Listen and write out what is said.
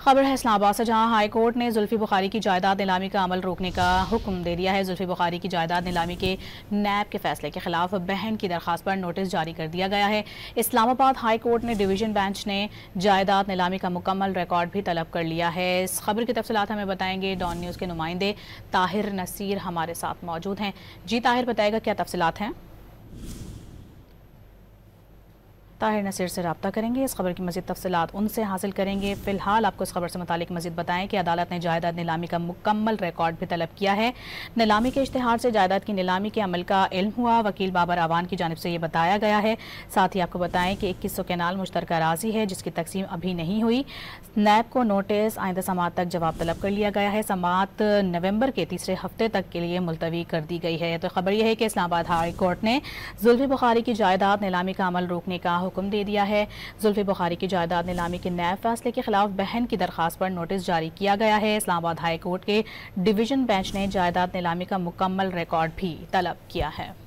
खबर है इस्लामाबाद से, जहां हाई कोर्ट ने जुल्फी बुखारी की जायदाद नीलामी का अमल रोकने का हुक्म दे दिया है। जुल्फी बुखारी की जायदाद नीलामी के नैब के फैसले के खिलाफ बहन की दरखास्त पर नोटिस जारी कर दिया गया है। इस्लामाबाद हाई कोर्ट ने डिवीजन बेंच ने जायदाद नीलामी का मुकम्मल रिकॉर्ड भी तलब कर लिया है। इस खबर की तफसीलात हमें बताएंगे डॉन न्यूज़ के नुमाइंदे ताहिर नसीर हमारे साथ मौजूद हैं। जी ताहिर, बताएगा क्या तफसीलात हैं? ताहिर नसीर से रब्ता करेंगे, इस खबर की मज़ीद तफसीलात उनसे हासिल करेंगे। फ़िलहाल आपको इस खबर से मुतालिक मज़ीद बताएं कि अदालत ने जायदाद नीलामी का मुकम्मल रिकॉर्ड भी तलब किया है। नीलामी के इश्तिहार से जायदाद की नीलामी के अमल का इल्म हुआ। वकील बाबर आवान की जानिब से ये बताया गया है। साथ ही आपको बताएं कि 2100 केनाल मुश्तरका राज़ी है, जिसकी तकसीम अभी नहीं हुई। नैब को नोटिस आइंदा समाअत तक जवाब तलब कर लिया गया है। समाअत नवंबर के तीसरे हफ्ते तक के लिए मुलतवी कर दी गई है। तो खबर यह है कि इस्लामाबाद हाई कोर्ट ने जुल्फी बुखारी की जायदाद नीलामी का अमल रोकने का हुक्म दे दिया है। जुल्फी बुखारी की जायदाद नीलामी के नैब फैसले के खिलाफ बहन की दरखास्त पर नोटिस जारी किया गया है। इस्लामाबाद हाई कोर्ट के डिवीजन बेंच ने जायदाद नीलामी का मुकम्मल रिकॉर्ड भी तलब किया है।